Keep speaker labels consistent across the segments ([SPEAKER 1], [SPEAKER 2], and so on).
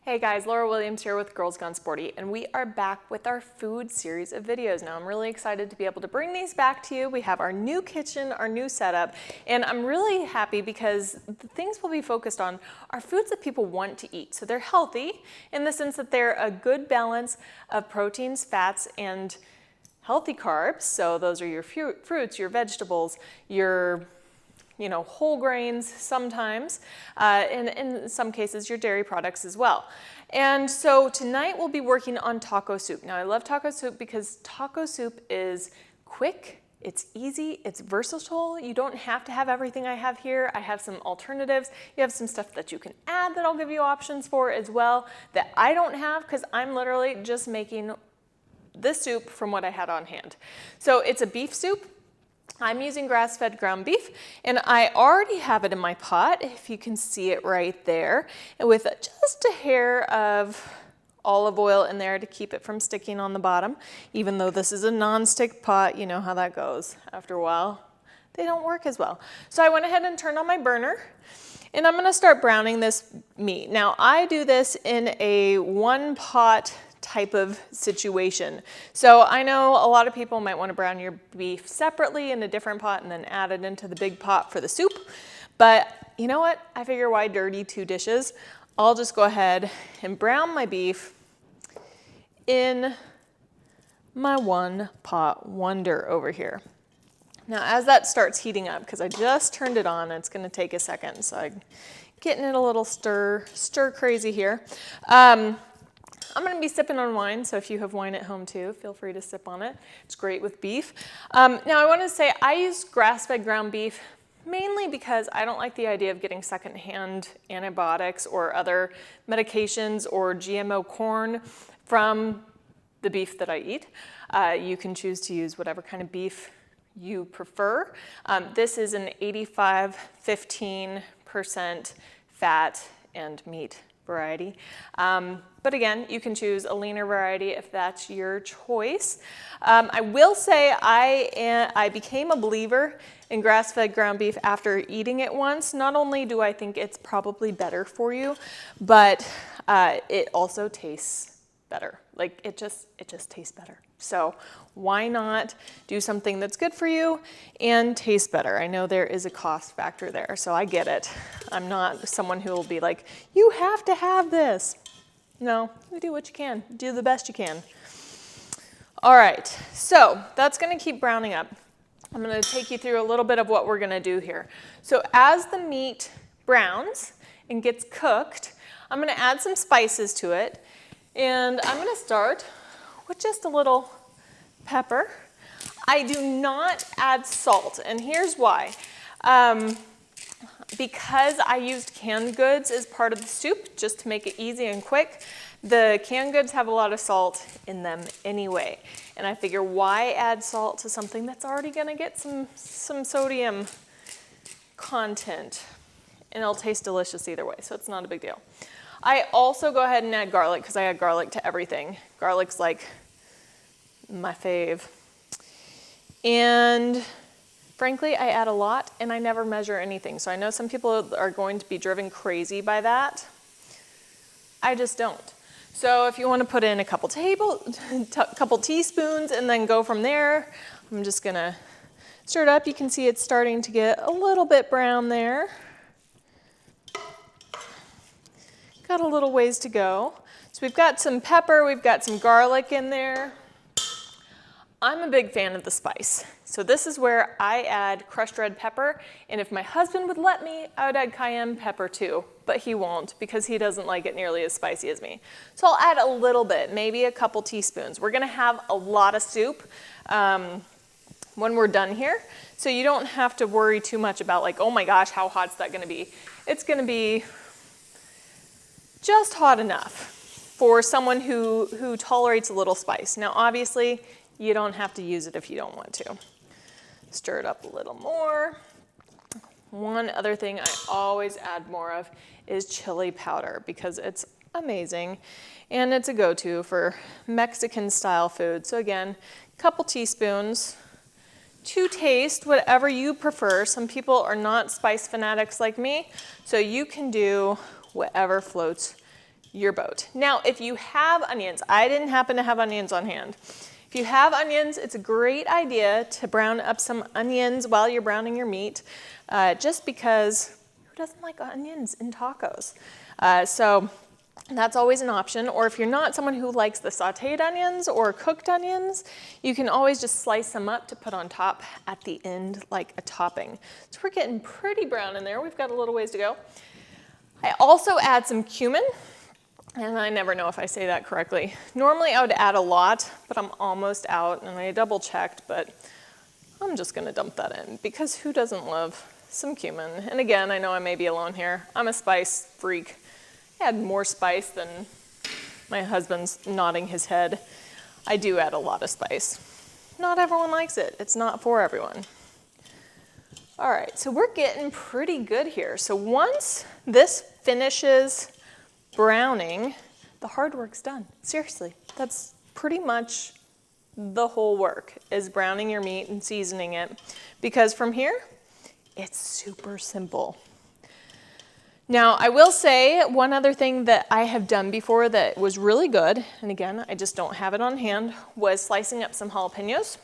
[SPEAKER 1] Hey guys, Laura Williams here with Girls Gone Sporty, and we are back with our food series of videos. Now I'm really excited to be able to bring these back to you. We have our new kitchen, our new setup, and I'm really happy because the things we'll be focused on are foods that people want to eat. So they're healthy in the sense that they're a good balance of proteins, fats, and healthy carbs. So those are your fruits, your vegetables, your whole grains sometimes, and in some cases your dairy products as well. And so tonight we'll be working on taco soup. Now I love taco soup because taco soup is quick, it's easy, it's versatile. You don't have to have everything I have here. I have some alternatives. You have some stuff that you can add that I'll give you options for as well that I don't have because I'm literally just making this soup from what I had on hand. So it's a beef soup. I'm using grass-fed ground beef, and I already have it in my pot, if you can see it right there, and with just a hair of olive oil in there to keep it from sticking on the bottom. Even though this is a non-stick pot, you know how that goes. After a while, they don't work as well. So I went ahead and turned on my burner, and I'm gonna start browning this meat. Now, I do this in a one-pot type of situation. So I know a lot of people might want to brown your beef separately in a different pot and then add it into the big pot for the soup. But you know what? I figure why dirty two dishes? I'll just go ahead and brown my beef in my one pot wonder over here. Now as that starts heating up, because I just turned it on, it's going to take a second, so I'm getting it a little stir crazy here. I'm going to be sipping on wine, so if you have wine at home too, feel free to sip on it. It's great with beef. Now I want to say I use grass-fed ground beef mainly because I don't like the idea of getting secondhand antibiotics or other medications or GMO corn from the beef that I eat. You can choose to use whatever kind of beef you prefer. This is an 85-15% fat and meat variety. But again, you can choose a leaner variety if that's your choice. I will say I became a believer in grass-fed ground beef after eating it once. Not only do I think it's probably better for you, but it also tastes better. Like it just tastes better. So why not do something that's good for you and tastes better? I know there is a cost factor there, so I get it. I'm not someone who will be like, you have to have this. No, you do what you can. Do the best you can. All right, so that's gonna keep browning up. I'm gonna take you through a little bit of what we're gonna do here. So as the meat browns and gets cooked, I'm gonna add some spices to it. And I'm gonna start with just a little pepper. I do not add salt, and here's why. Because I used canned goods as part of the soup, just to make it easy and quick, the canned goods have a lot of salt in them anyway. And I figure why add salt to something that's already gonna get some sodium content, and it'll taste delicious either way, so it's not a big deal. I also go ahead and add garlic because I add garlic to everything. Garlic's like my fave. And frankly, I add a lot and I never measure anything. So I know some people are going to be driven crazy by that. I just don't. So if you want to put in a couple teaspoons and then go from there, I'm just gonna stir it up. You can see it's starting to get a little bit brown there. Got a little ways to go. So we've got some pepper, we've got some garlic in there. I'm a big fan of the spice. So this is where I add crushed red pepper, and if my husband would let me, I would add cayenne pepper too, but he won't because he doesn't like it nearly as spicy as me. So I'll add a little bit, maybe a couple teaspoons. We're gonna have a lot of soup when we're done here, so you don't have to worry too much about like, oh my gosh, how hot's that gonna be? It's gonna be just hot enough for someone who tolerates a little spice. Now, obviously, you don't have to use it if you don't want to. Stir it up a little more. One other thing I always add more of is chili powder because it's amazing and it's a go-to for Mexican style food. So again, a couple teaspoons to taste, whatever you prefer. Some people are not spice fanatics like me, so you can do whatever floats your boat. Now, if you have onions, I didn't happen to have onions on hand. If you have onions, it's a great idea to brown up some onions while you're browning your meat, just because who doesn't like onions in tacos? So that's always an option. Or if you're not someone who likes the sauteed onions or cooked onions, you can always just slice them up to put on top at the end like a topping. So we're getting pretty brown in there. We've got a little ways to go. I also add some cumin, and I never know if I say that correctly. Normally I would add a lot, but I'm almost out, and I double checked, but I'm just gonna dump that in because who doesn't love some cumin? And again, I know I may be alone here. I'm a spice freak. I add more spice than my husband's nodding his head. I do add a lot of spice. Not everyone likes it. It's not for everyone. All right, so we're getting pretty good here. So once this finishes browning, the hard work's done. Seriously, that's pretty much the whole work, is browning your meat and seasoning it. Because from here, it's super simple. Now, I will say one other thing that I have done before that was really good, and again, I just don't have it on hand, was slicing up some jalapenos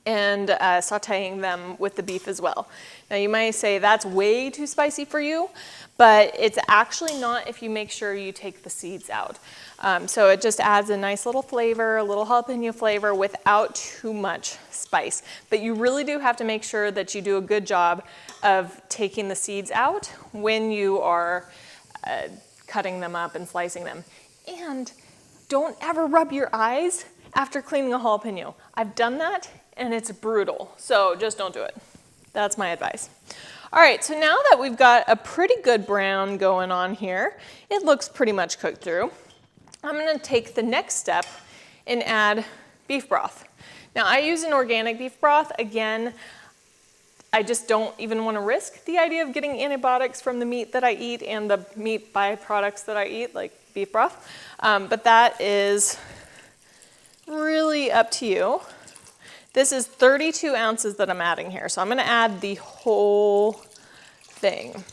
[SPEAKER 1] and sauteing them with the beef as well. Now, you might say that's way too spicy for you, but it's actually not if you make sure you take the seeds out. So it just adds a nice little flavor, a little jalapeno flavor without too much spice. But you really do have to make sure that you do a good job of taking the seeds out when you are cutting them up and slicing them. And don't ever rub your eyes after cleaning a jalapeno. I've done that and it's brutal, so just don't do it. That's my advice. All right, so now that we've got a pretty good brown going on here, it looks pretty much cooked through. I'm gonna take the next step and add beef broth. Now, I use an organic beef broth. Again, I just don't even want to risk the idea of getting antibiotics from the meat that I eat and the meat byproducts that I eat, like beef broth. But that is really up to you. This is 32 ounces that I'm adding here, so I'm going to add the whole thing.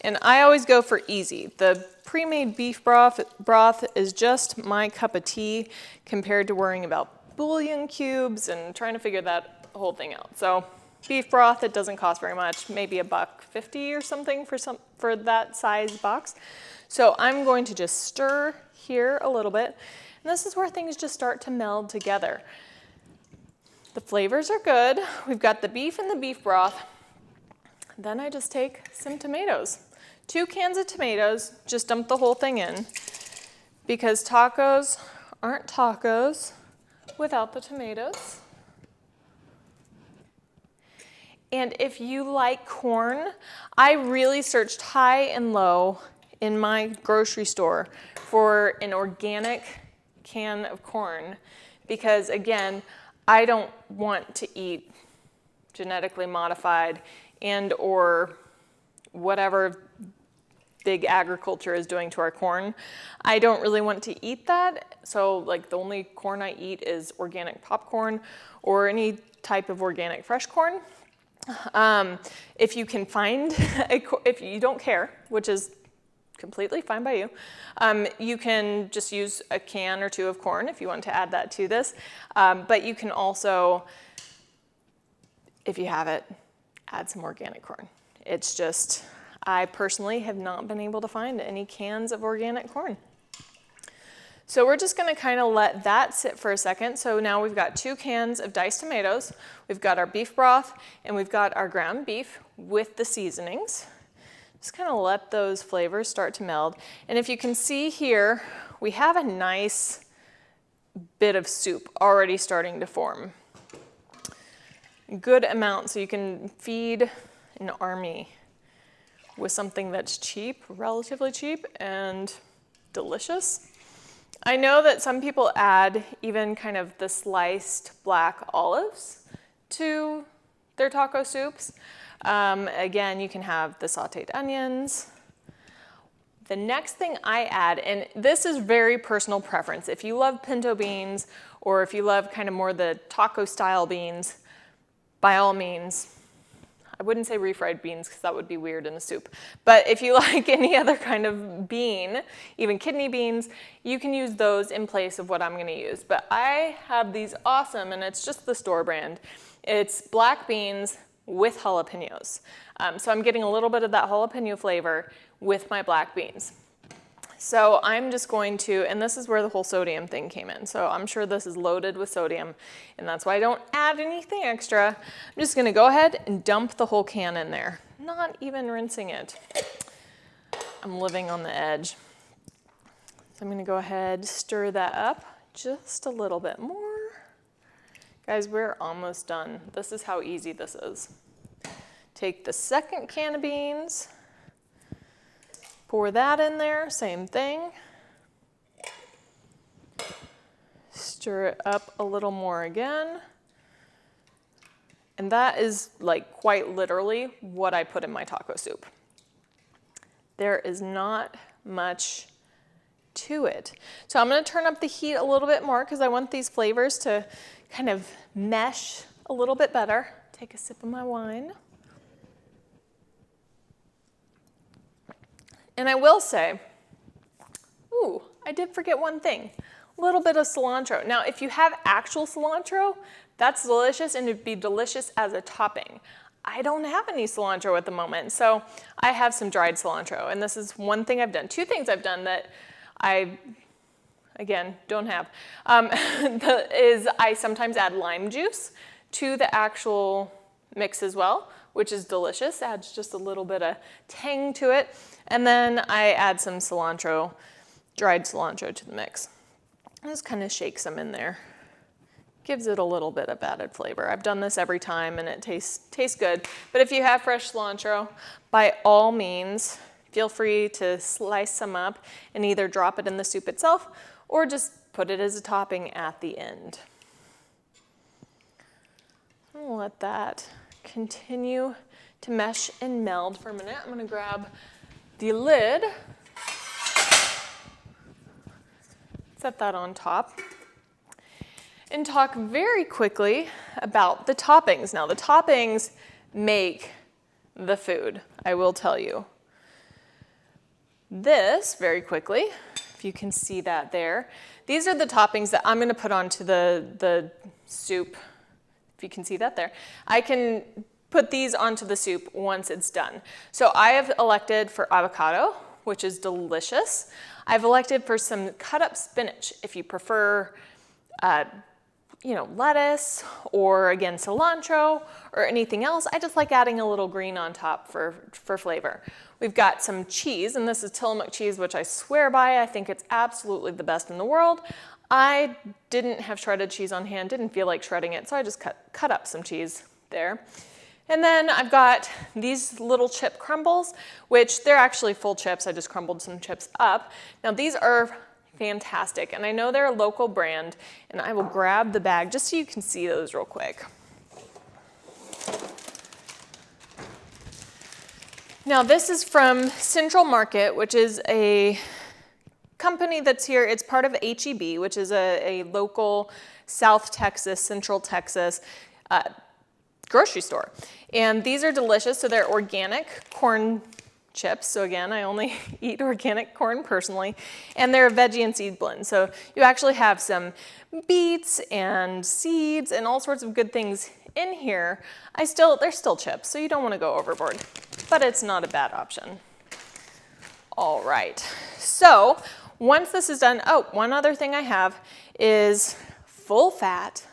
[SPEAKER 1] And I always go for easy. The pre-made beef broth is just my cup of tea compared to worrying about bouillon cubes and trying to figure that whole thing out. So beef broth, it doesn't cost very much, maybe $1.50 or something for that size box. So I'm going to just stir here a little bit. And this is where things just start to meld together. The flavors are good. We've got the beef and the beef broth. Then I just take some tomatoes. 2 cans of tomatoes, just dump the whole thing in, because tacos aren't tacos without the tomatoes. And if you like corn, I really searched high and low in my grocery store for an organic can of corn, because again, I don't want to eat genetically modified and or whatever big agriculture is doing to our corn. I don't really want to eat that. So like the only corn I eat is organic popcorn or any type of organic fresh corn. If you can find, if you don't care, which is completely fine by you, you can just use a can or 2 of corn if you want to add that to this. But you can also, if you have it, add some organic corn. It's just, I personally have not been able to find any cans of organic corn. So we're just gonna kind of let that sit for a second. So now we've got 2 cans of diced tomatoes, we've got our beef broth, and we've got our ground beef with the seasonings. Just kind of let those flavors start to meld. And if you can see here, we have a nice bit of soup already starting to form. A good amount, so you can feed an army with something that's cheap, relatively cheap, and delicious. I know that some people add even kind of the sliced black olives to their taco soups. Again, you can have the sauteed onions. The next thing I add, and this is very personal preference, if you love pinto beans or if you love kind of more the taco style beans, by all means, I wouldn't say refried beans because that would be weird in a soup. But if you like any other kind of bean, even kidney beans, you can use those in place of what I'm gonna use. But I have these awesome, and it's just the store brand. It's black beans with jalapenos. So I'm getting a little bit of that jalapeno flavor with my black beans. So I'm just going to, and this is where the whole sodium thing came in. So I'm sure this is loaded with sodium, and that's why I don't add anything extra. I'm just gonna go ahead and dump the whole can in there, not even rinsing it. I'm living on the edge. So I'm gonna go ahead, stir that up just a little bit more. Guys, we're almost done. This is how easy this is. Take the second can of beans, pour that in there, same thing. Stir it up a little more again. And that is like quite literally what I put in my taco soup. There is not much to it. So I'm gonna turn up the heat a little bit more because I want these flavors to kind of mesh a little bit better. Take a sip of my wine. And I will say, ooh, I did forget one thing, a little bit of cilantro. Now, if you have actual cilantro, that's delicious and it'd be delicious as a topping. I don't have any cilantro at the moment, so I have some dried cilantro. And this is one thing I've done. Two things I've done that I, again, don't have, is I sometimes add lime juice to the actual mix as well, which is delicious, adds just a little bit of tang to it. And then I add some cilantro, dried cilantro to the mix. I just kind of shake some in there. Gives it a little bit of added flavor. I've done this every time and it tastes good. But if you have fresh cilantro, by all means, feel free to slice some up and either drop it in the soup itself or just put it as a topping at the end. I'll let that continue to mesh and meld for a minute. I'm gonna grab the lid, set that on top, and talk very quickly about the toppings. Now, the toppings make the food, I will tell you. This, very quickly, if you can see that there, these are the toppings that I'm gonna put onto the soup. If you can see that there. I can put these onto the soup once it's done. So I have elected for avocado, which is delicious. I've elected for some cut up spinach if you prefer lettuce or again cilantro or anything else. I just like adding a little green on top for flavor. We've got some cheese, and this is Tillamook cheese, which I swear by. I think it's absolutely the best in the world. I didn't have shredded cheese on hand, didn't feel like shredding it, so I just cut up some cheese there. And then I've got these little chip crumbles, which they're actually full chips. I just crumbled some chips up. Now these are fantastic, and I know they're a local brand, and I will grab the bag just so you can see those real quick. Now this is from Central Market, which is a company that's here. It's part of HEB, which is a local South Texas, Central Texas grocery store. And these are delicious. So they're organic corn chips. So again, I only eat organic corn personally. And they're a veggie and seed blend. So you actually have some beets and seeds and all sorts of good things in here. They're still chips, so you don't want to go overboard, but it's not a bad option. All right. So once this is done, oh, one other thing I have is full fat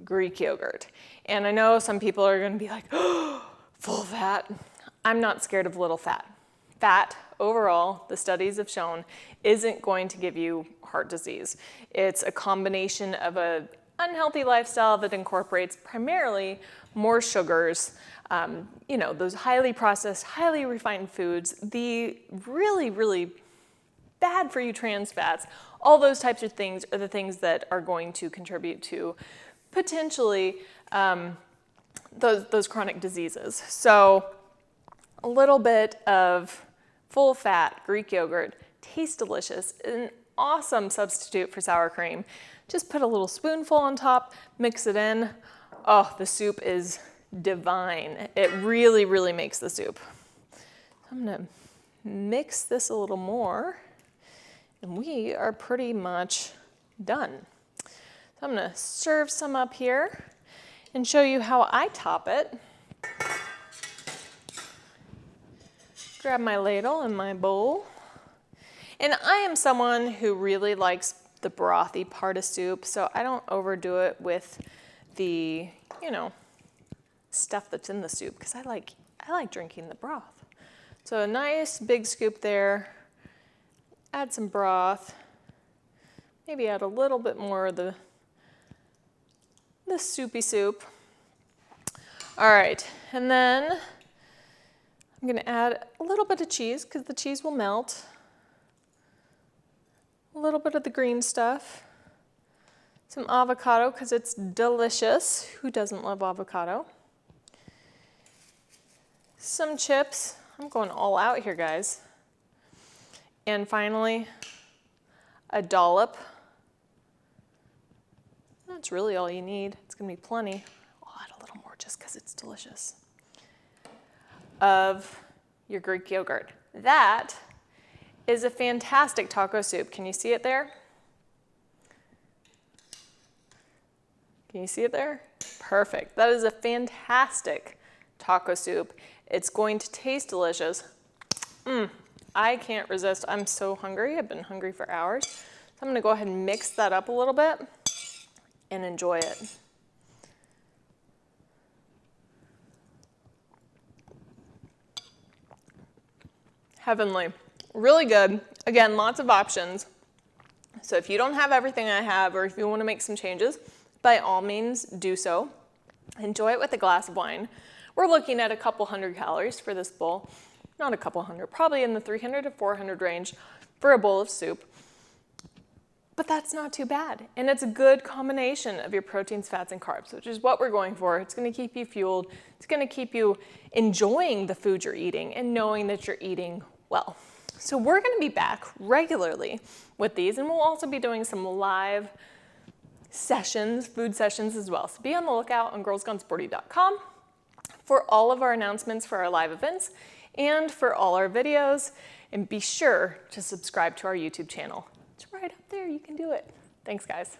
[SPEAKER 1] Greek yogurt. And I know some people are going to be like, oh, full fat. I'm not scared of little fat. Fat, overall, the studies have shown, isn't going to give you heart disease. It's a combination of an unhealthy lifestyle that incorporates primarily more sugars, those highly processed, highly refined foods, the really, really bad for you trans fats, all those types of things are the things that are going to contribute to potentially those chronic diseases. So a little bit of full fat Greek yogurt tastes delicious, an awesome substitute for sour cream. Just put a little spoonful on top, mix it in. Oh, the soup is divine. It really, really makes the soup. I'm gonna mix this a little more, and we are pretty much done. So I'm gonna serve some up here and show you how I top it. Grab my ladle and my bowl. And I am someone who really likes the brothy part of soup, so I don't overdo it with the, stuff that's in the soup, because I like drinking the broth. So a nice big scoop there. Add some broth. Maybe add a little bit more of the soupy soup. All right, and then I'm gonna add a little bit of cheese, because the cheese will melt. A little bit of the green stuff. Some avocado, because it's delicious. Who doesn't love avocado? Some chips. I'm going all out here, guys. And finally, a dollop. That's really all you need. It's gonna be plenty. I'll add a little more just because it's delicious. Of your Greek yogurt. That is a fantastic taco soup. Can you see it there? Can you see it there? Perfect. That is a fantastic taco soup. It's going to taste delicious. I can't resist. I'm so hungry. I've been hungry for hours. So I'm gonna go ahead and mix that up a little bit and enjoy it. Heavenly. Really good. Again, lots of options. So if you don't have everything I have, or if you want to make some changes, by all means do so. Enjoy it with a glass of wine. We're looking at a couple hundred calories for this bowl. Not a couple hundred, probably in the 300 to 400 range for a bowl of soup. But that's not too bad. And it's a good combination of your proteins, fats, and carbs, which is what we're going for. It's going to keep you fueled. It's going to keep you enjoying the food you're eating and knowing that you're eating well. So we're going to be back regularly with these, and we'll also be doing some live sessions, food sessions as well. So be on the lookout on girlsgonesporty.com for all of our announcements for our live events and for all our videos. And be sure to subscribe to our YouTube channel. It's right up there. You can do it. Thanks, guys.